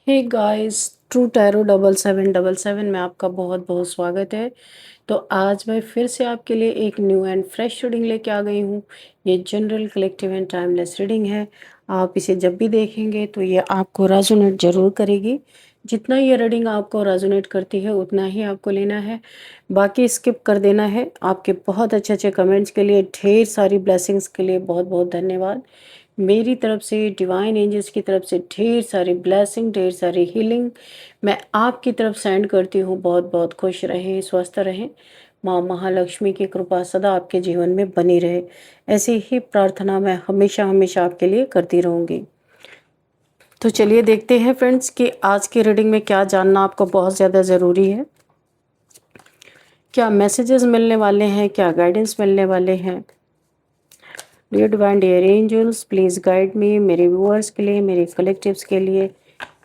Hey guys, true tarot 7777 में आपका बहुत बहुत स्वागत है। तो आज मैं फिर से आपके लिए एक न्यू एंड फ्रेश रीडिंग लेके आ गई हूँ। ये general collective and timeless reading है। आप इसे जब भी देखेंगे तो ये आपको रेजोनेट ज़रूर करेगी। जितना ये रीडिंग आपको रेजोनेट करती है उतना ही आपको लेना है, बाकी स्किप कर देना है। आपके बहुत अच्छे अच्छे कमेंट्स के लिए, ढेर सारी ब्लेसिंग्स के लिए बहुत बहुत धन्यवाद। मेरी तरफ से, डिवाइन एंजल्स की तरफ से ढेर सारी ब्लेसिंग, ढेर सारी हीलिंग मैं आपकी तरफ सेंड करती हूँ। बहुत बहुत खुश रहें, स्वस्थ रहें। माँ महालक्ष्मी की कृपा सदा आपके जीवन में बनी रहे, ऐसी ही प्रार्थना मैं हमेशा हमेशा आपके लिए करती रहूँगी। तो चलिए देखते हैं फ्रेंड्स कि आज की रीडिंग में क्या जानना आपको बहुत ज़्यादा ज़रूरी है, क्या मैसेजेस मिलने वाले हैं, क्या गाइडेंस मिलने वाले हैं। Dear divine, dear angels, please guide me. मेरे व्यूअर्स के लिए, मेरे कलेक्टिव्स के लिए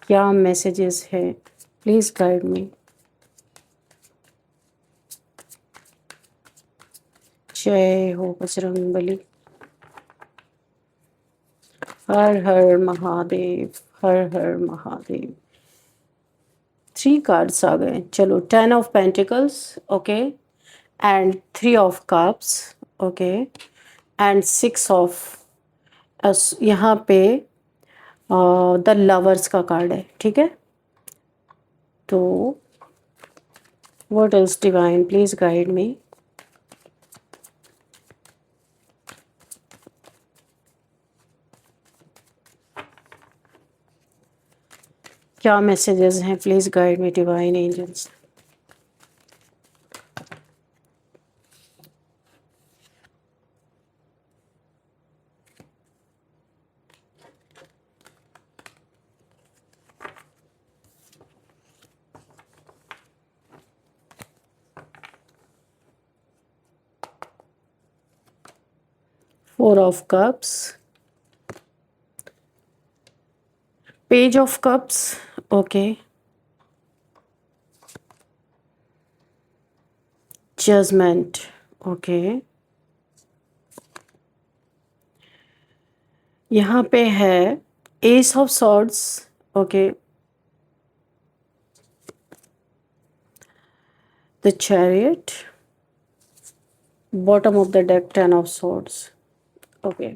क्या मैसेजेस है, प्लीज़ गाइड मी। जय हो बजरंग बली। हर हर महादेव, हर हर महादेव। 3 कार्ड्स आ गए। चलो, 10 of pentacles, okay, and 3 of cups, okay, and 6 of, यहाँ पे द लवर्स का कार्ड है, ठीक है। तो what is divine, please guide me. क्या मैसेजेस हैं, please guide me divine angels. Four of Cups, Page of Cups, okay, Judgment, okay, यहाँ पे है Ace of Swords, okay, the Chariot, bottom of the deck 10 of Swords, okay।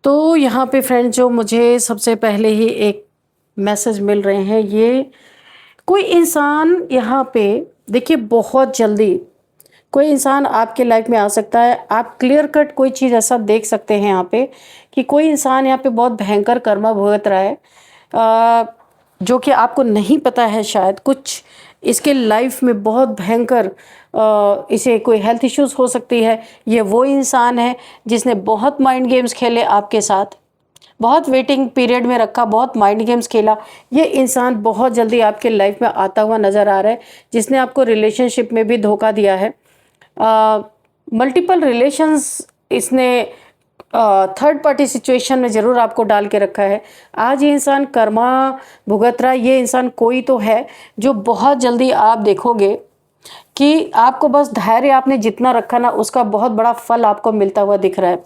तो यहाँ पे friend जो मुझे सबसे पहले ही एक मैसेज मिल रहे हैं, ये कोई इंसान यहाँ पे देखिए बहुत जल्दी कोई इंसान आपके लाइफ में आ सकता है। आप क्लियर कट कोई चीज़ ऐसा देख सकते हैं यहाँ पे कि कोई इंसान यहाँ पे बहुत भयंकर कर्मा भुगत रहा है, जो कि आपको नहीं पता है। शायद कुछ इसके लाइफ में बहुत भयंकर इसे कोई हेल्थ इश्यूज हो सकती है। ये वो इंसान है जिसने बहुत माइंड गेम्स खेले आपके साथ, बहुत वेटिंग पीरियड में रखा, बहुत माइंड गेम्स खेला। ये इंसान बहुत जल्दी आपके लाइफ में आता हुआ नज़र आ रहा है, जिसने आपको रिलेशनशिप में भी धोखा दिया है। मल्टीपल रिलेशंस इसने थर्ड पार्टी सिचुएशन में ज़रूर आपको डाल के रखा है। आज ये इंसान कर्मा भुगत रहा है। ये इंसान कोई तो है जो बहुत जल्दी आप देखोगे कि आपको बस धैर्य आपने जितना रखा ना, उसका बहुत बड़ा फल आपको मिलता हुआ दिख रहा है।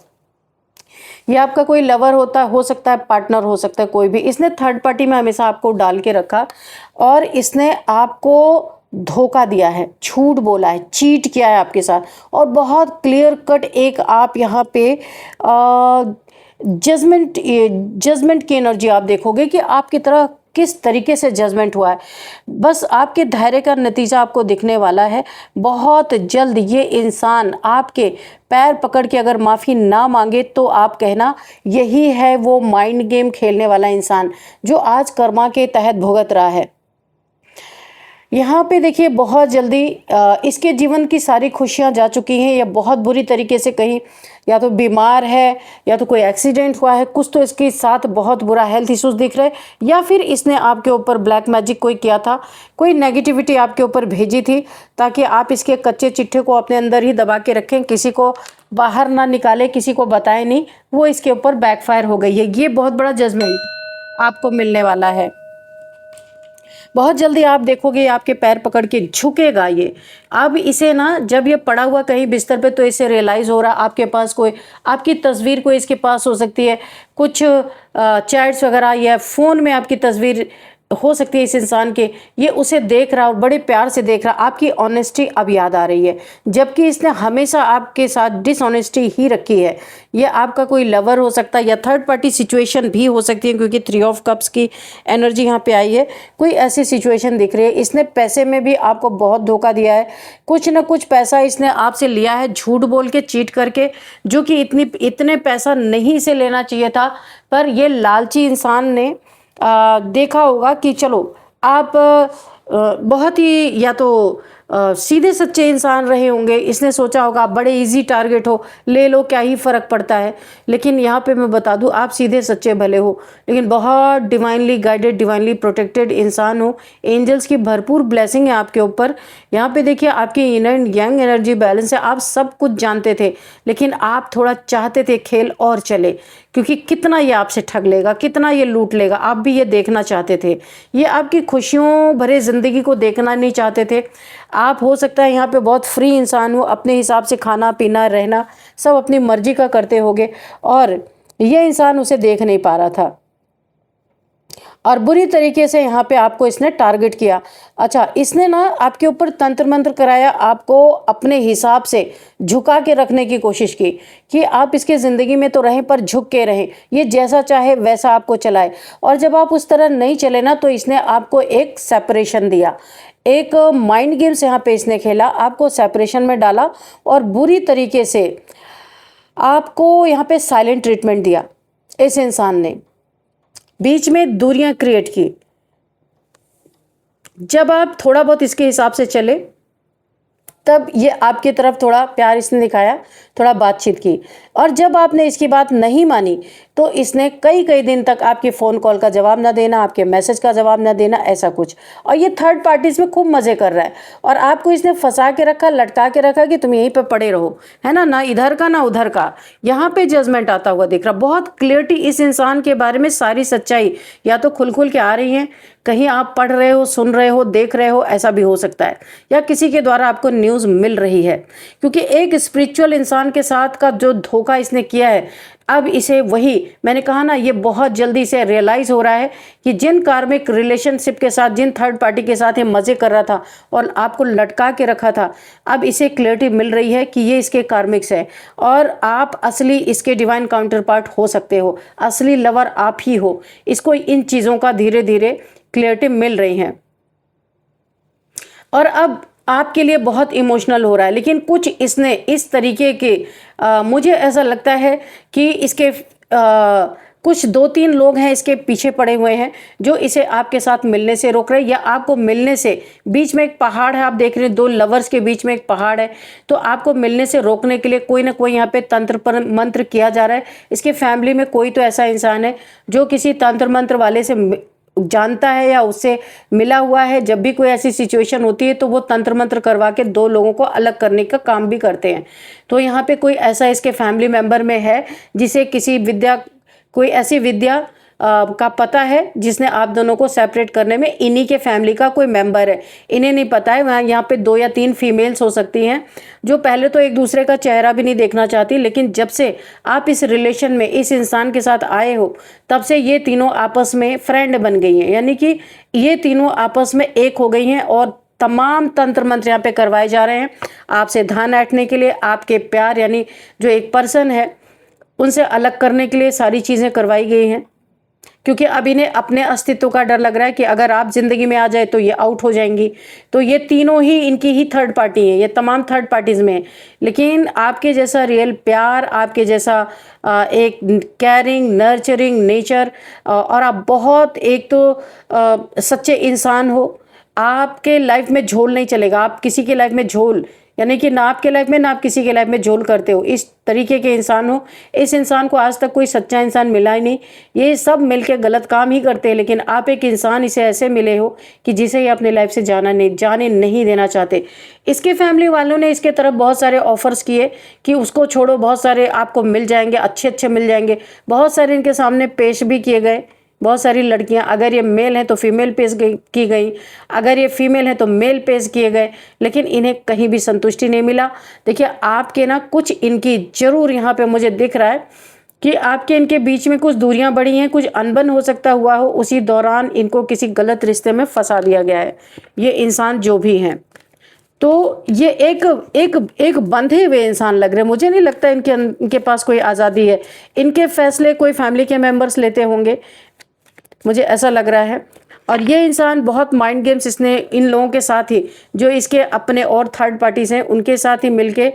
ये आपका कोई लवर हो सकता है, पार्टनर हो सकता है, कोई भी। इसने थर्ड पार्टी में हमेशा आपको डाल के रखा और इसने आपको धोखा दिया है, झूठ बोला है, चीट किया है आपके साथ। और बहुत क्लियर कट एक आप यहाँ पे जजमेंट की एनर्जी आप देखोगे कि आपकी तरह किस तरीके से जजमेंट हुआ है। बस आपके धैर्य का नतीजा आपको दिखने वाला है। बहुत जल्द ये इंसान आपके पैर पकड़ के अगर माफ़ी ना मांगे तो आप कहना यही है वो माइंड गेम खेलने वाला इंसान जो आज कर्मा के तहत भुगत रहा है। यहाँ पे देखिए बहुत जल्दी इसके जीवन की सारी खुशियाँ जा चुकी हैं। यह बहुत बुरी तरीके से कहीं या तो बीमार है, या तो कोई एक्सीडेंट हुआ है, कुछ तो इसके साथ बहुत बुरा हेल्थ इश्यूज दिख रहे हैं, या फिर इसने आपके ऊपर ब्लैक मैजिक कोई किया था, कोई नेगेटिविटी आपके ऊपर भेजी थी ताकि आप इसके कच्चे चिट्ठे को अपने अंदर ही दबा के रखें, किसी को बाहर ना निकाले, किसी को बताए नहीं। वो इसके ऊपर बैकफायर हो गई है। ये बहुत बड़ा जजमेंट आपको मिलने वाला है। बहुत जल्दी आप देखोगे ये आपके पैर पकड़ के झुकेगा ये। अब इसे ना जब ये पड़ा हुआ कहीं बिस्तर पे तो इसे रियलाइज़ हो रहा आपके पास कोई आपकी तस्वीर कोई इसके पास हो सकती है, कुछ चैट्स वगैरह या फ़ोन में आपकी तस्वीर हो सकती है इस इंसान के, ये उसे देख रहा और बड़े प्यार से देख रहा, आपकी ऑनेस्टी अब याद आ रही है, जबकि इसने हमेशा आपके साथ डिसऑनेस्टी ही रखी है। ये आपका कोई लवर हो सकता है या थर्ड पार्टी सिचुएशन भी हो सकती है, क्योंकि 3 ऑफ कप्स की एनर्जी यहाँ पे आई है। कोई ऐसी सिचुएशन दिख रही है, इसने पैसे में भी आपको बहुत धोखा दिया है, कुछ ना कुछ पैसा इसने आपसे लिया है झूठ बोल के, चीट करके, जो कि इतने पैसा नहीं इसे लेना चाहिए था। पर ये लालची इंसान ने देखा होगा कि चलो आप बहुत ही या तो सीधे सच्चे इंसान रहे होंगे, इसने सोचा होगा आप बड़े इजी टारगेट हो, ले लो क्या ही फ़र्क पड़ता है। लेकिन यहाँ पे मैं बता दूँ आप सीधे सच्चे भले हो, लेकिन बहुत डिवाइनली गाइडेड, डिवाइनली प्रोटेक्टेड इंसान हो। एंजल्स की भरपूर ब्लेसिंग है आपके ऊपर। यहाँ पे देखिए आपकी yin and yang energy balance है, आप सब कुछ जानते थे, लेकिन आप थोड़ा चाहते थे खेल और चले, क्योंकि कितना ये आपसे ठग लेगा, कितना ये लूट लेगा, आप भी ये देखना चाहते थे। ये आपकी खुशियों भरे ज़िंदगी को देखना नहीं चाहते थे। आप हो सकता है यहाँ पे बहुत फ्री इंसान हो, अपने हिसाब से खाना पीना रहना सब अपनी मर्जी का करते होगे, और ये इंसान उसे देख नहीं पा रहा था और बुरी तरीके से यहाँ पे आपको इसने टारगेट किया। अच्छा, इसने ना आपके ऊपर तंत्र मंत्र कराया, आपको अपने हिसाब से झुका के रखने की कोशिश की कि आप इसके ज़िंदगी में तो रहें पर झुक के रहें, ये जैसा चाहे वैसा आपको चलाए। और जब आप उस तरह नहीं चले ना तो इसने आपको एक सेपरेशन दिया, एक माइंड गेम्स यहाँ पे इसने खेला, आपको सेपरेशन में डाला और बुरी तरीके से आपको यहाँ पे साइलेंट ट्रीटमेंट दिया। इस इंसान ने बीच में दूरियां क्रिएट की। जब आप थोड़ा बहुत इसके हिसाब से चले तब ये आपकी तरफ थोड़ा प्यार इसने दिखाया, थोड़ा बातचीत की, और जब आपने इसकी बात नहीं मानी तो इसने कई कई दिन तक आपके फ़ोन कॉल का जवाब ना देना, आपके मैसेज का जवाब ना देना, ऐसा कुछ। और ये थर्ड पार्टीज में खूब मज़े कर रहा है और आपको इसने फंसा के रखा, लटका के रखा कि तुम यहीं पे पड़े रहो, है ना, ना इधर का ना उधर का। यहाँ पे जजमेंट आता हुआ दिख रहा, बहुत क्लियरिटी इस इंसान के बारे में, सारी सच्चाई या तो खुल खुल के आ रही है, कहीं आप पढ़ रहे हो, सुन रहे हो, देख रहे हो, ऐसा भी हो सकता है, या किसी के द्वारा आपको न्यूज़ मिल रही है। क्योंकि एक स्पिरिचुअल इंसान के साथ का जो धोखा इसने किया है, अब इसे वही मैंने कहा ना, ये बहुत जल्दी से रियलाइज़ हो रहा है कि जिन कार्मिक रिलेशनशिप के साथ, जिन थर्ड पार्टी के साथ ये मज़े कर रहा था और आपको लटका के रखा था, अब इसे क्लियरिटी मिल रही है कि ये इसके कार्मिक्स है और आप असली इसके डिवाइन काउंटर पार्ट हो सकते हो, असली लवर आप ही हो। इसको इन चीज़ों का धीरे धीरे क्लियरिटी मिल रही है और अब आपके लिए बहुत इमोशनल हो रहा है। लेकिन कुछ इसने इस तरीके के मुझे ऐसा लगता है कि इसके कुछ 2-3 लोग हैं इसके पीछे पड़े हुए हैं जो इसे आपके साथ मिलने से रोक रहे हैं, या आपको मिलने से, बीच में एक पहाड़ है, आप देख रहे हैं 2 लवर्स के बीच में एक पहाड़ है, तो आपको मिलने से रोकने के लिए कोई ना कोई यहाँ पे तंत्र पर मंत्र किया जा रहा है। इसके फैमिली में कोई तो ऐसा इंसान है जो किसी तंत्र मंत्र वाले से जानता है या उससे मिला हुआ है। जब भी कोई ऐसी सिचुएशन होती है तो वो तंत्र मंत्र करवा के 2 लोगों को अलग करने का काम भी करते हैं। तो यहाँ पे कोई ऐसा इसके फैमिली मेंबर में है जिसे किसी विद्या, कोई ऐसी विद्या का पता है जिसने आप दोनों को सेपरेट करने में, इन्हीं के फैमिली का कोई मेंबर है, इन्हें नहीं पता है। वहाँ यहाँ पे 2 या 3 फीमेल्स हो सकती हैं जो पहले तो एक दूसरे का चेहरा भी नहीं देखना चाहती, लेकिन जब से आप इस रिलेशन में इस इंसान के साथ आए हो तब से ये तीनों आपस में फ्रेंड बन गई हैं, यानी कि ये तीनों आपस में एक हो गई हैं और तमाम तंत्र मंत्र यहाँ पे करवाए जा रहे हैं आपसे ध्यान हटने के लिए, आपके प्यार यानी जो एक पर्सन है उनसे अलग करने के लिए सारी चीज़ें करवाई गई हैं। क्योंकि अब इन्हें अपने अस्तित्व का डर लग रहा है कि अगर आप ज़िंदगी में आ जाए तो ये आउट हो जाएंगी। तो ये तीनों ही इनकी ही थर्ड पार्टी हैं, ये तमाम थर्ड पार्टीज़ में हैं। लेकिन आपके जैसा रियल प्यार, आपके जैसा एक केयरिंग नर्चरिंग नेचर, और आप बहुत एक तो सच्चे इंसान हो, आपके लाइफ में झोल नहीं चलेगा। आप किसी की लाइफ में झोल, यानी कि ना आपके लाइफ में ना आप किसी के लाइफ में झोल करते हो, इस तरीके के इंसान हो। इस इंसान को आज तक कोई सच्चा इंसान मिला ही नहीं, ये सब मिलके गलत काम ही करते हैं। लेकिन आप एक इंसान इसे ऐसे मिले हो कि जिसे ये अपने लाइफ से जाने नहीं देना चाहते। इसके फैमिली वालों ने इसके तरफ बहुत सारे ऑफर्स किए कि उसको छोड़ो, बहुत सारे आपको मिल जाएंगे, अच्छे अच्छे मिल जाएंगे, बहुत सारे इनके सामने पेश भी किए गए बहुत सारी लड़कियां, अगर ये मेल हैं तो फीमेल पेश की गई, अगर ये फीमेल है तो मेल पेश किए गए, लेकिन इन्हें कहीं भी संतुष्टि नहीं मिला। देखिए आपके ना कुछ इनकी जरूर यहाँ पे मुझे दिख रहा है कि आपके इनके बीच में कुछ दूरियां बढ़ी हैं, कुछ अनबन हो सकता हुआ हो, उसी दौरान इनको किसी गलत रिश्ते में फंसा दिया गया है ये इंसान जो भी हैं। तो ये एक एक एक बंधे हुए इंसान लग रहे हैं, मुझे नहीं लगता इनके पास कोई आज़ादी है। इनके फैसले कोई फैमिली के मेंबर्स लेते होंगे, मुझे ऐसा लग रहा है। और ये इंसान बहुत माइंड गेम्स इसने इन लोगों के साथ ही, जो इसके अपने और थर्ड पार्टीज हैं उनके साथ ही मिलके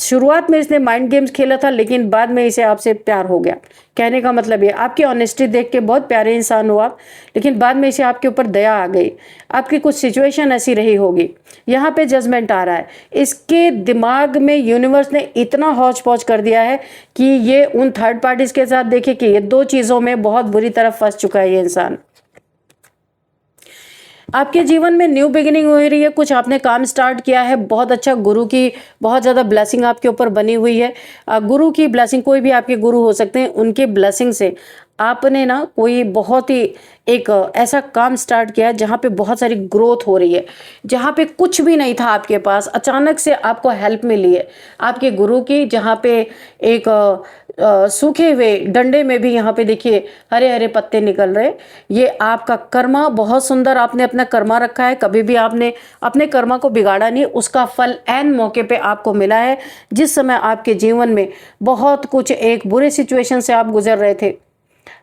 शुरुआत में इसने माइंड गेम्स खेला था, लेकिन बाद में इसे आपसे प्यार हो गया। कहने का मतलब ये, आपकी ऑनेस्टी देख के बहुत प्यारे इंसान हो आप, लेकिन बाद में इसे आपके ऊपर दया आ गई, आपकी कुछ सिचुएशन ऐसी रही होगी। यहाँ पे जजमेंट आ रहा है, इसके दिमाग में यूनिवर्स ने इतना हौच पौच कर दिया है कि ये उन थर्ड पार्टीज के साथ, देखिए कि ये दो चीज़ों में बहुत बुरी तरह फंस चुका है ये इंसान। आपके जीवन में न्यू बिगिनिंग हो रही है, कुछ आपने काम स्टार्ट किया है, बहुत अच्छा, गुरु की बहुत ज़्यादा ब्लेसिंग आपके ऊपर बनी हुई है। गुरु की ब्लेसिंग, कोई भी आपके गुरु हो सकते हैं, उनके ब्लेसिंग से आपने ना कोई बहुत ही एक ऐसा काम स्टार्ट किया है जहाँ पे बहुत सारी ग्रोथ हो रही है, जहाँ पे कुछ भी नहीं था आपके पास, अचानक से आपको हेल्प मिली है आपके गुरु की, जहाँ पे एक सूखे हुए डंडे में भी यहाँ पे देखिए हरे हरे पत्ते निकल रहे। ये आपका कर्मा बहुत सुंदर, आपने अपना कर्मा रखा है, कभी भी आपने अपने कर्मा को बिगाड़ा नहीं, उसका फल ऐन मौके पे आपको मिला है। जिस समय आपके जीवन में बहुत कुछ एक बुरे सिचुएशन से आप गुजर रहे थे,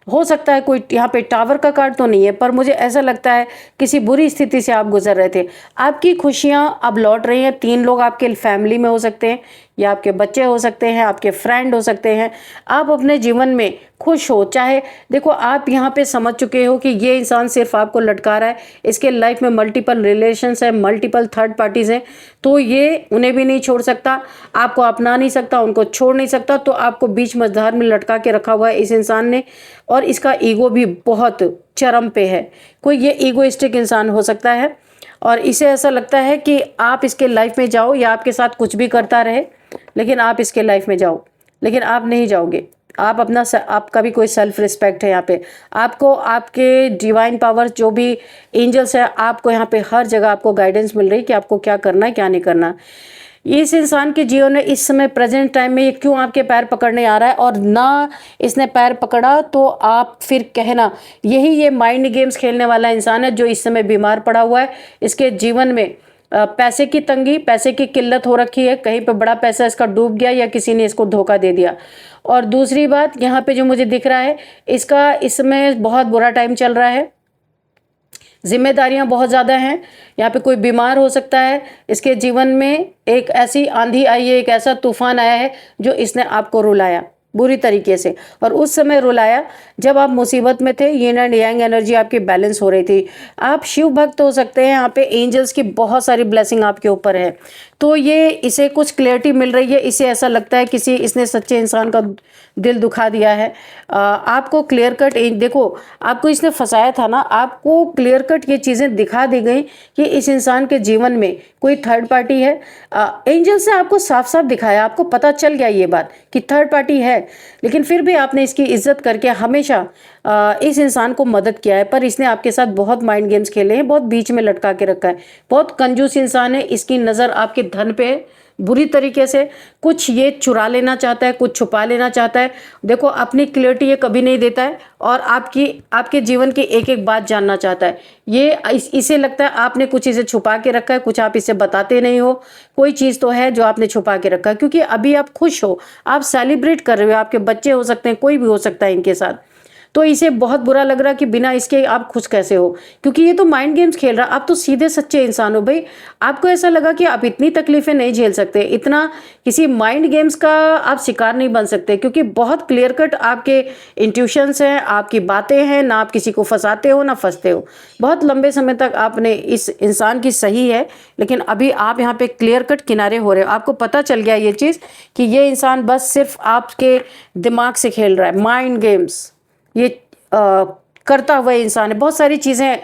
हो सकता है कोई यहाँ पे टावर का कार्ड तो नहीं है, पर मुझे ऐसा लगता है किसी बुरी स्थिति से आप गुजर रहे थे, आपकी खुशियाँ अब लौट रही हैं। 3 लोग आपके फैमिली में हो सकते हैं, या आपके बच्चे हो सकते हैं, आपके फ्रेंड हो सकते हैं, आप अपने जीवन में खुश हो। चाहे देखो आप यहाँ पे समझ चुके हो कि ये इंसान सिर्फ आपको लटका रहा है, इसके लाइफ में मल्टीपल रिलेशंस है, मल्टीपल थर्ड पार्टीज हैं, तो ये उन्हें भी नहीं छोड़ सकता, आपको अपना नहीं सकता, उनको छोड़ नहीं सकता, तो आपको बीच मझधार में लटका के रखा हुआ है इस इंसान ने। और इसका ईगो भी बहुत चरम पे है, कोई ये ईगोइस्टिक इंसान हो सकता है, और इसे ऐसा लगता है कि आप इसके लाइफ में जाओ या आपके साथ कुछ भी करता रहे, लेकिन आप इसके लाइफ में जाओ, लेकिन आप नहीं जाओगे। आप अपना आपका भी कोई सेल्फ रिस्पेक्ट है यहाँ पे, आपको आपके डिवाइन पावर्स जो भी एंजल्स है, आपको यहाँ पे हर जगह आपको गाइडेंस मिल रही है कि आपको क्या करना है क्या नहीं करना। इस इंसान के जीवन में इस समय प्रेजेंट टाइम में ये क्यों आपके पैर पकड़ने आ रहा है, और ना इसने पैर पकड़ा तो आप फिर कहना यही ये माइंड गेम्स खेलने वाला इंसान है जो इस समय बीमार पड़ा हुआ है। इसके जीवन में पैसे की तंगी, पैसे की किल्लत हो रखी है, कहीं पे बड़ा पैसा इसका डूब गया या किसी ने इसको धोखा दे दिया। और दूसरी बात यहाँ पे जो मुझे दिख रहा है, इसका इसमें बहुत बुरा टाइम चल रहा है, जिम्मेदारियां बहुत ज़्यादा हैं, यहाँ पे कोई बीमार हो सकता है, इसके जीवन में एक ऐसी आंधी आई है, एक ऐसा तूफान आया है जो इसने आपको रुलाया बुरी तरीके से, और उस समय रुलाया जब आप मुसीबत में थे, यिन एंड यांग एनर्जी आपकी बैलेंस हो रही थी। आप शिव भक्त हो सकते हैं, यहाँ पे एंजल्स की बहुत सारी ब्लेसिंग आपके ऊपर है, तो ये इसे कुछ क्लियरिटी मिल रही है। इसे ऐसा लगता है किसी इसने सच्चे इंसान का दिल दुखा दिया है। आपको क्लियर कट, देखो आपको इसने फंसाया था ना, आपको क्लियर कट ये चीज़ें दिखा दी गई कि इस इंसान के जीवन में कोई थर्ड पार्टी है। एंजल्स ने आपको साफ साफ दिखाया, आपको पता चल गया ये बात कि थर्ड पार्टी है, लेकिन फिर भी आपने इसकी इज्जत करके हमेशा इस इंसान को मदद किया है। पर इसने आपके साथ बहुत माइंड गेम्स खेले हैं, बहुत बीच में लटका के रखा है, बहुत कंजूस इंसान है। इसकी नज़र आपके धन पे बुरी तरीके से, कुछ ये चुरा लेना चाहता है, कुछ छुपा लेना चाहता है। देखो अपनी क्लियरिटी ये कभी नहीं देता है, और आपके जीवन की एक एक बात जानना चाहता है। ये इसे लगता है आपने कुछ इसे छुपा के रखा है, कुछ आप इसे बताते नहीं हो, कोई चीज़ तो है जो आपने छुपा के रखा है, क्योंकि अभी आप खुश हो, आप सेलिब्रेट कर रहे हो, आपके बच्चे हो सकते हैं, कोई भी हो सकता है इनके साथ, तो इसे बहुत बुरा लग रहा कि बिना इसके आप खुश कैसे हो, क्योंकि ये तो माइंड गेम्स खेल रहा। आप तो सीधे सच्चे इंसान हो भाई, आपको ऐसा लगा कि आप इतनी तकलीफें नहीं झेल सकते, इतना किसी माइंड गेम्स का आप शिकार नहीं बन सकते, क्योंकि बहुत क्लियर कट आपके इंट्यूशंस हैं, आपकी बातें हैं, ना आप किसी को फंसाते हो ना फंसते हो। बहुत लंबे समय तक आपने इस इंसान की सही है, लेकिन अभी आप यहाँ पे क्लियर कट किनारे हो रहे हो। आपको पता चल गया ये चीज़ कि ये इंसान बस सिर्फ आपके दिमाग से खेल रहा है, माइंड गेम्स ये करता हुआ इंसान है। बहुत सारी चीज़ें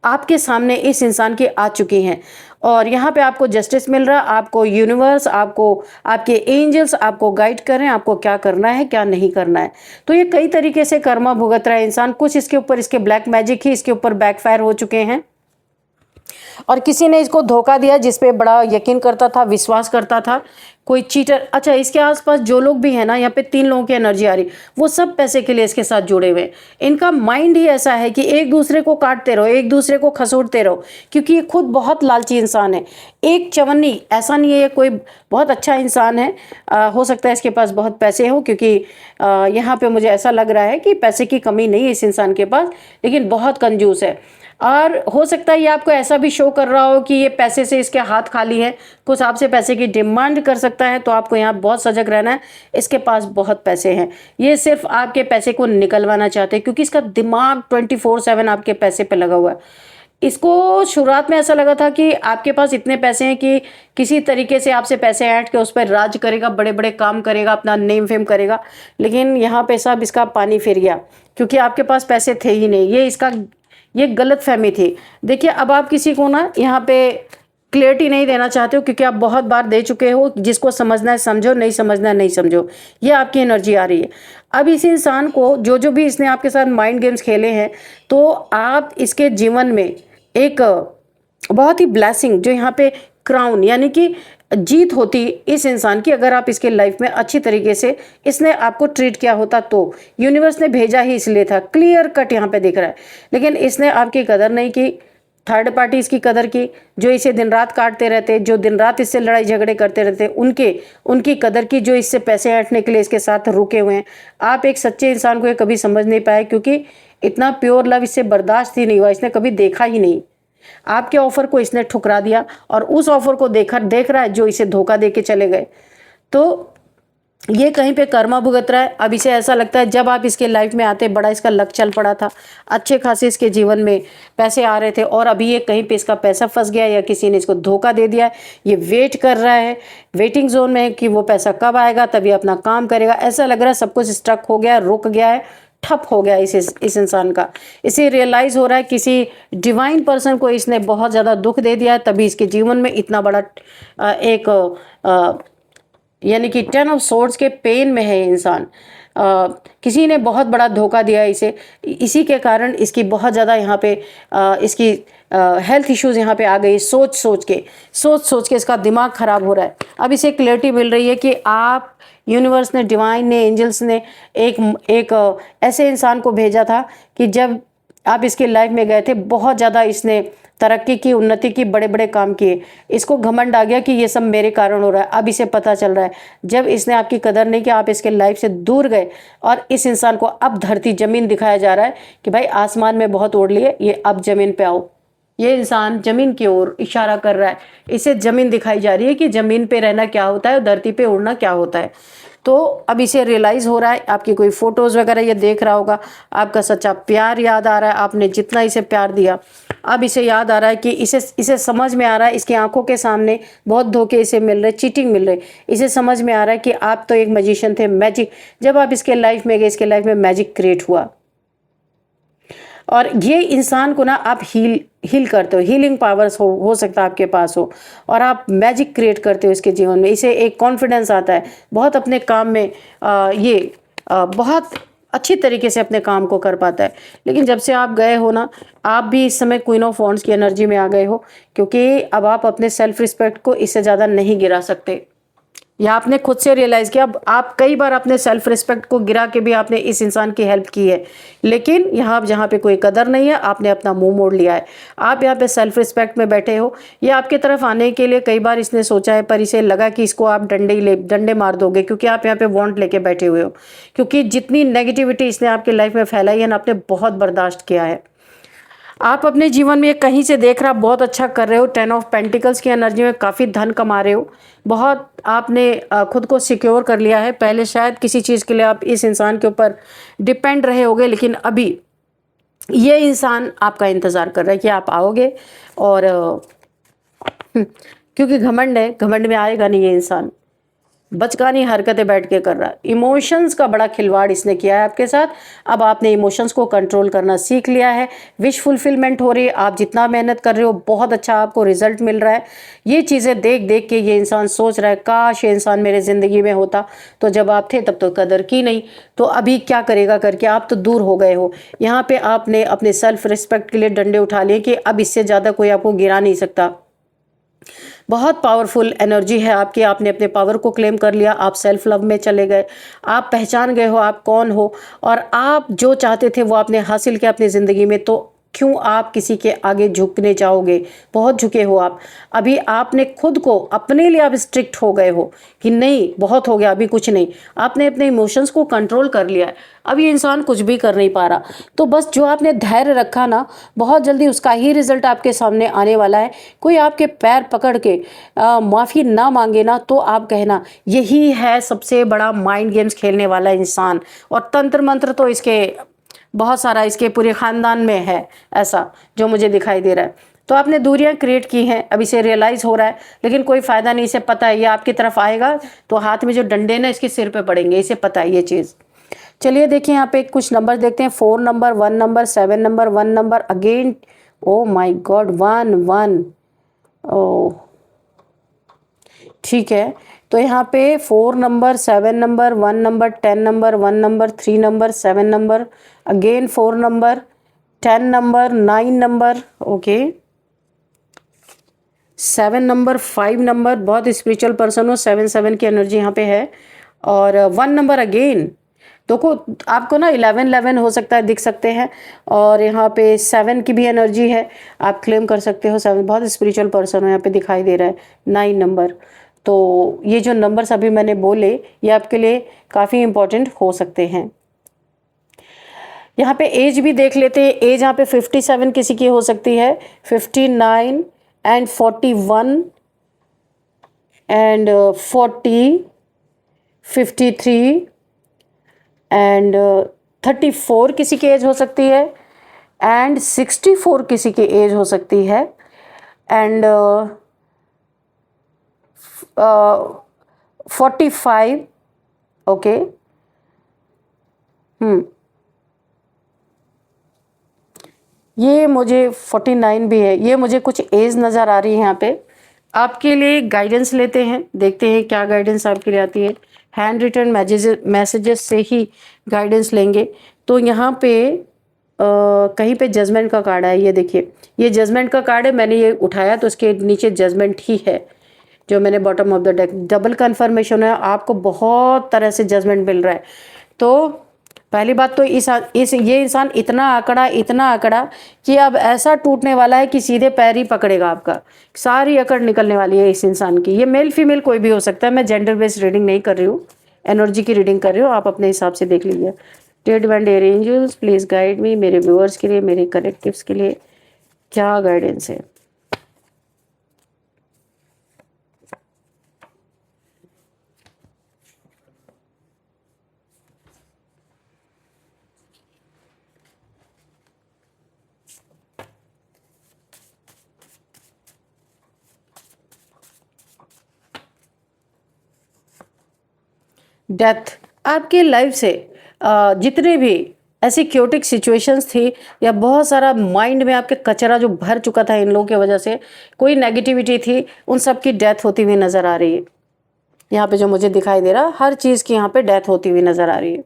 आपके सामने इस इंसान की आ चुकी हैं, और यहाँ पे आपको जस्टिस मिल रहा है, आपको यूनिवर्स, आपको आपके एंजल्स आपको गाइड कर रहे हैं, आपको क्या करना है क्या नहीं करना है। तो ये कई तरीके से कर्मा भुगत रहा है इंसान, कुछ इसके ऊपर इसके ब्लैक मैजिक ही इसके ऊपर बैकफायर हो चुके हैं, और किसी ने इसको धोखा दिया जिस पे बड़ा यकीन करता था, विश्वास करता था, कोई चीटर। अच्छा, इसके आसपास जो लोग भी हैं ना, यहाँ पे 3 लोगों की एनर्जी आ रही, वो सब पैसे के लिए इसके साथ जुड़े हुए हैं। इनका माइंड ही ऐसा है कि एक दूसरे को काटते रहो, एक दूसरे को खसूटते रहो, क्योंकि ये खुद बहुत लालची इंसान है। एक चवन्नी, ऐसा नहीं है ये कोई बहुत अच्छा इंसान है, हो सकता है इसके पास बहुत पैसे हो, क्योंकि यहाँ पे मुझे ऐसा लग रहा है कि पैसे की कमी नहीं है इस इंसान के पास, लेकिन बहुत कंजूस है। और हो सकता है ये आपको ऐसा भी शो कर रहा हो कि ये पैसे से इसके हाथ खाली है, कुछ आपसे पैसे की डिमांड कर सकता है, तो आपको यहाँ बहुत सजग रहना है। इसके पास बहुत पैसे हैं, ये सिर्फ आपके पैसे को निकलवाना चाहते हैं, क्योंकि इसका दिमाग 24/7 आपके पैसे पे लगा हुआ है। इसको शुरुआत में ऐसा लगा था कि आपके पास इतने पैसे हैं कि किसी तरीके से आपसे पैसे ऐंठ के उस पर राज करेगा, बड़े बड़े काम करेगा, अपना नेम फेम करेगा, लेकिन यहाँ पे सब इसका पानी फिर गया, क्योंकि आपके पास पैसे थे ही नहीं। ये गलत फहमी थी। देखिए, अब आप किसी को ना यहाँ पे क्लियरिटी नहीं देना चाहते हो, क्योंकि आप बहुत बार दे चुके हो, जिसको समझना है समझो, नहीं समझना है नहीं समझो, ये आपकी एनर्जी आ रही है। अब इस इंसान को जो जो भी इसने आपके साथ माइंड गेम्स खेले हैं, तो आप इसके जीवन में एक बहुत ही ब्लेसिंग, जो यहाँ पे क्राउन यानी कि जीत होती इस इंसान की, अगर आप इसके लाइफ में अच्छी तरीके से इसने आपको ट्रीट किया होता, तो यूनिवर्स ने भेजा ही इसलिए था, क्लियर कट यहाँ पे दिख रहा है। लेकिन इसने आपकी कदर नहीं की, थर्ड पार्टी इसकी कदर की, जो इसे दिन रात काटते रहते, जो दिन रात इससे लड़ाई झगड़े करते रहते, उनकी कदर की, जो इससे पैसे ऐंठने के लिए इसके साथ रुके हुए हैं। आप एक सच्चे इंसान को ये कभी समझ नहीं पाए, क्योंकि इतना प्योर लव इससे बर्दाश्त ही नहीं हुआ, इसने कभी देखा ही नहीं। आपके ऑफर को इसने ठुकरा दिया, और उस ऑफर को देख रहा है जो इसे धोखा दे के चले गए। तो ये कहीं पे कर्मा भुगत रहा है। अब इसे ऐसा लगता है जब आप इसके लाइफ में आते, बड़ा इसका लक चल पड़ा था, अच्छे खासे इसके जीवन में पैसे आ रहे थे, और अभी ये कहीं पे इसका पैसा फंस गया, या किसी ने इसको धोखा दे दिया है। ये वेट कर रहा है, वेटिंग जोन में है कि वो पैसा कब आएगा, तभी अपना काम करेगा। ऐसा लग रहा है सब कुछ स्ट्रक हो गया, रुक गया है, ठप हो गया इस इंसान का। इसे रियलाइज हो रहा है किसी डिवाइन पर्सन को इसने बहुत ज़्यादा दुख दे दिया है, तभी इसके जीवन में इतना बड़ा एक यानी कि 10 ऑफ सोर्ड्स के पेन में है इंसान। किसी ने बहुत बड़ा धोखा दिया इसे, इसी के कारण इसकी बहुत ज़्यादा यहाँ पे इसकी हेल्थ इश्यूज यहाँ पे आ गई। सोच सोच के इसका दिमाग ख़राब हो रहा है। अब इसे क्लैरिटी मिल रही है कि आप, यूनिवर्स ने, डिवाइन ने, एंजल्स ने एक ऐसे इंसान को भेजा था कि जब आप इसके लाइफ में गए थे, बहुत ज़्यादा इसने तरक्की की, उन्नति की, बड़े बड़े काम किए। इसको घमंड आ गया कि ये सब मेरे कारण हो रहा है। अब इसे पता चल रहा है, जब इसने आपकी कदर नहीं की, आप इसके लाइफ से दूर गए, और इस इंसान को अब धरती जमीन दिखाया जा रहा है कि भाई आसमान में बहुत उड़ लिए, ये अब जमीन पे आओ। ये इंसान जमीन की ओर इशारा कर रहा है, इसे जमीन दिखाई जा रही है कि जमीन पे रहना क्या होता है और धरती पे उड़ना क्या होता है। तो अब इसे रियलाइज़ हो रहा है, आपकी कोई फ़ोटोज़ वगैरह ये देख रहा होगा, आपका सच्चा प्यार याद आ रहा है, आपने जितना इसे प्यार दिया, अब इसे याद आ रहा है कि इसे समझ में आ रहा है, इसकी आंखों के सामने बहुत धोखे इसे मिल रहे, चीटिंग मिल रही। इसे समझ में आ रहा है कि आप तो एक मैजिशियन थे, मैजिक, जब आप इसके लाइफ में गए, इसके लाइफ में मैजिक क्रिएट हुआ। और ये इंसान को ना आप हील करते हो, हीलिंग पावर्स हो सकता है आपके पास हो, और आप मैजिक क्रिएट करते हो इसके जीवन में। इसे एक कॉन्फिडेंस आता है बहुत अपने काम में, बहुत अच्छी तरीके से अपने काम को कर पाता है। लेकिन जब से आप गए हो ना, आप भी इस समय क्वीन ऑफ वॉन्ड्स की एनर्जी में आ गए हो, क्योंकि अब आप अपने सेल्फ रिस्पेक्ट को इससे ज़्यादा नहीं गिरा सकते। या आपने खुद से रियलाइज़ किया, अब आप कई बार अपने सेल्फ रिस्पेक्ट को गिरा के भी आपने इस इंसान की हेल्प की है, लेकिन यहाँ जहाँ पे कोई कदर नहीं है, आपने अपना मुंह मोड़ लिया है। आप यहाँ पे सेल्फ रिस्पेक्ट में बैठे हो। ये आपके तरफ आने के लिए कई बार इसने सोचा है, पर इसे लगा कि इसको आप डंडे मार दोगे, क्योंकि आप यहाँ पे वांट लेके बैठे हुए हो। क्योंकि जितनी नेगेटिविटी इसने आपके लाइफ में फैलाई है ना, आपने बहुत बर्दाश्त किया है। आप अपने जीवन में कहीं से देख रहा, बहुत अच्छा कर रहे हो। 10 ऑफ पेंटिकल्स की एनर्जी में काफ़ी धन कमा रहे हो, बहुत आपने खुद को सिक्योर कर लिया है। पहले शायद किसी चीज़ के लिए आप इस इंसान के ऊपर डिपेंड रहे होगे, लेकिन अभी ये इंसान आपका इंतज़ार कर रहा है कि आप आओगे। और क्योंकि घमंड है, घमंड में आएगा नहीं ये इंसान। बचकानी हरकतें बैठ के कर रहा है। इमोशंस का बड़ा खिलवाड़ इसने किया है आपके साथ। अब आपने इमोशंस को कंट्रोल करना सीख लिया है, विश फुलफिलमेंट हो रही है, आप जितना मेहनत कर रहे हो बहुत अच्छा आपको रिजल्ट मिल रहा है। ये चीज़ें देख देख के ये इंसान सोच रहा है काश ये इंसान मेरे ज़िंदगी में होता, तो जब आप थे तब तो कदर की नहीं, तो अभी क्या करेगा करके आप तो दूर हो गए हो। यहाँ पे आपने अपने सेल्फ रिस्पेक्ट के लिए डंडे उठा लिए कि अब इससे ज़्यादा कोई आपको गिरा नहीं सकता। बहुत पावरफुल एनर्जी है आपकी, आपने अपने पावर को क्लेम कर लिया, आप सेल्फ लव में चले गए, आप पहचान गए हो आप कौन हो, और आप जो चाहते थे वो आपने हासिल किया अपनी ज़िंदगी में। तो क्यों आप किसी के आगे झुकने जाओगे? बहुत झुके हो आप। अभी आपने खुद को अपने लिए आप स्ट्रिक्ट हो गए हो कि नहीं बहुत हो गया, अभी कुछ नहीं। आपने अपने इमोशंस को कंट्रोल कर लिया है, अब ये इंसान कुछ भी कर नहीं पा रहा। तो बस जो आपने धैर्य रखा ना, बहुत जल्दी उसका ही रिजल्ट आपके सामने आने वाला है। कोई आपके पैर पकड़ के माफ़ी ना मांगे ना, तो आप कहना यही है सबसे बड़ा माइंड गेम्स खेलने वाला इंसान। और तंत्र मंत्र तो इसके बहुत सारा इसके पूरे ख़ानदान में है ऐसा, जो मुझे दिखाई दे रहा है। तो आपने दूरियां क्रिएट की हैं, अब इसे रियलाइज़ हो रहा है, लेकिन कोई फ़ायदा नहीं। इसे पता है ये आपकी तरफ आएगा तो हाथ में जो डंडे ना इसके सिर पे पड़ेंगे, इसे पता है ये चीज़। चलिए देखिए यहाँ पे कुछ नंबर देखते हैं। 4 number, 1 number, 7 number, 1 number again. Oh my God, 1 1। ओ ठीक है, तो यहाँ पे 4 number, 7 number, 1 number, 10 number, 1 number, 3 number, 7 number, again 4 number, 10 number, 9 number, okay, 7 number, 5 number, बहुत स्पिरिचुअल पर्सन हो, 7 7 की एनर्जी यहाँ पे है, और 1 नंबर अगेन। देखो आपको ना 11 11 हो सकता है, दिख सकते हैं, और यहाँ पे 7 की भी एनर्जी है, आप क्लेम कर सकते हो 7, बहुत स्पिरिचुअल पर्सन हो यहाँ पे दिखाई दे रहा है। 9 नंबर, तो ये जो नंबर्स अभी मैंने बोले ये आपके लिए काफ़ी इम्पोर्टेंट हो सकते हैं। यहाँ पे एज भी देख लेते हैं। एज यहाँ पे 57 किसी की हो सकती है, 59 एंड 41 एंड 40, 53 एंड 34 किसी की एज हो सकती है, एंड 64 किसी की एज हो सकती है, एंड 45, ओके। ये मुझे 49 भी है, ये मुझे कुछ एज नज़र आ रही है यहाँ पे। आपके लिए गाइडेंस लेते हैं, देखते हैं क्या गाइडेंस आपके लिए आती है। हैंड रिटन मैसेजेस से ही गाइडेंस लेंगे। तो यहाँ पे कहीं पे जजमेंट का कार्ड है, ये देखिए, ये जजमेंट का कार्ड है। मैंने ये उठाया तो उसके नीचे जजमेंट ही है जो मैंने bottom of the deck. Double confirmation है, आपको बहुत तरह से जजमेंट मिल रहा है। तो पहली बात तो ये इंसान इतना आंकड़ा कि अब ऐसा टूटने वाला है कि सीधे पैर ही पकड़ेगा आपका, सारी अकड़ निकलने वाली है इस इंसान की। ये मेल फीमेल कोई भी हो सकता है, मैं जेंडर बेस्ड रीडिंग नहीं कर रही हूँ, एनर्जी की रीडिंग कर रही हूँ, आप अपने हिसाब से देख लीजिए। Dear divine dear angels please guide me, मेरे व्यूअर्स के लिए, मेरे कलेक्टिव्स के लिए क्या गाइडेंस है। डेथ आपकी लाइफ से जितने भी ऐसी क्योटिक सिचुएशंस थी, या बहुत सारा माइंड में आपके कचरा जो भर चुका था इन लोगों की वजह से, कोई नेगेटिविटी थी, उन सब की डेथ होती हुई नज़र आ रही है। यहाँ पे जो मुझे दिखाई दे रहा, हर चीज़ की यहाँ पे डेथ होती हुई नज़र आ रही है।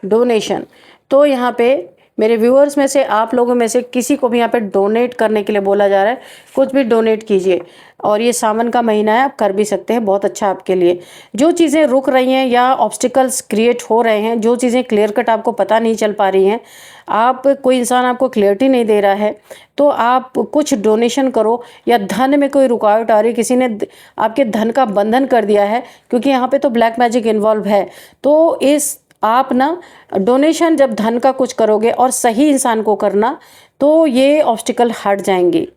डोनेशन, तो यहाँ पे मेरे व्यूअर्स में से, आप लोगों में से किसी को भी यहाँ पे डोनेट करने के लिए बोला जा रहा है। कुछ भी डोनेट कीजिए, और ये सावन का महीना है, आप कर भी सकते हैं, बहुत अच्छा आपके लिए। जो चीज़ें रुक रही हैं या ऑब्स्टिकल्स क्रिएट हो रहे हैं, जो चीज़ें क्लियर कट आपको पता नहीं चल पा रही हैं, आप कोई इंसान आपको क्लियरिटी नहीं दे रहा है, तो आप कुछ डोनेशन करो। या धन में कोई रुकावट आ रही, किसी ने आपके धन का बंधन कर दिया है, क्योंकि यहाँ पे तो ब्लैक मैजिक इन्वॉल्व है। तो इस आप ना डोनेशन जब धन का कुछ करोगे और सही इंसान को करना, तो ये ऑब्स्टिकल हट जाएंगे।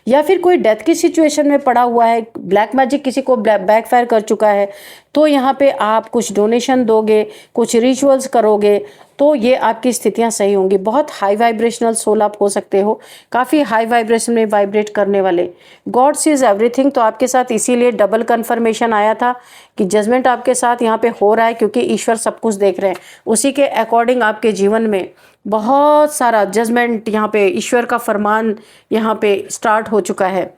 या फिर कोई डेथ की सिचुएशन में पड़ा हुआ है, ब्लैक मैजिक किसी को बैकफायर कर चुका है, तो यहाँ पे आप कुछ डोनेशन दोगे, कुछ रिचुअल्स करोगे, तो ये आपकी स्थितियाँ सही होंगी। बहुत हाई वाइब्रेशनल सोल आप हो सकते हो, काफ़ी हाई वाइब्रेशन में वाइब्रेट करने वाले। गॉड सीज एवरीथिंग, तो आपके साथ इसीलिए डबल कन्फर्मेशन आया था कि जजमेंट आपके साथ यहाँ पे हो रहा है, क्योंकि ईश्वर सब कुछ देख रहे हैं। उसी के अकॉर्डिंग आपके जीवन में बहुत सारा जजमेंट, यहाँ पे ईश्वर का फरमान यहाँ पे स्टार्ट हो चुका है।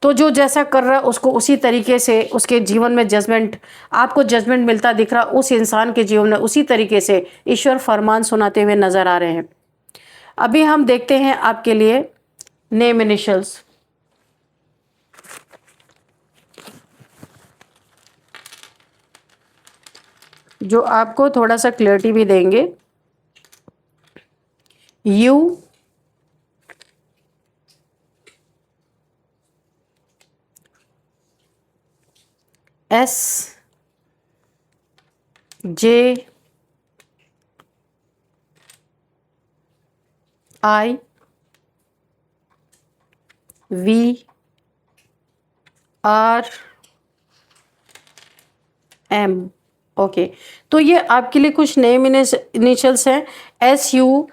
तो जो जैसा कर रहा है उसको उसी तरीके से उसके जीवन में जजमेंट, आपको जजमेंट मिलता दिख रहा, उस इंसान के जीवन में उसी तरीके से ईश्वर फरमान सुनाते हुए नजर आ रहे हैं। अभी हम देखते हैं आपके लिए नेम इनिशियल्स, जो आपको थोड़ा सा क्लैरिटी भी देंगे। U, S, J, I, V, R, M. Okay, तो ये आपके लिए कुछ नेम इनिशियल्स हैं, SUJIVRM।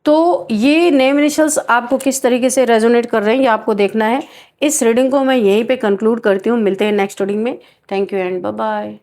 तो ये नेम इनिशियल्स आपको किस तरीके से रेजोनेट कर रहे हैं ये आपको देखना है। इस रीडिंग को मैं यहीं पे कंक्लूड करती हूँ। मिलते हैं नेक्स्ट रीडिंग में। Thank you and bye bye.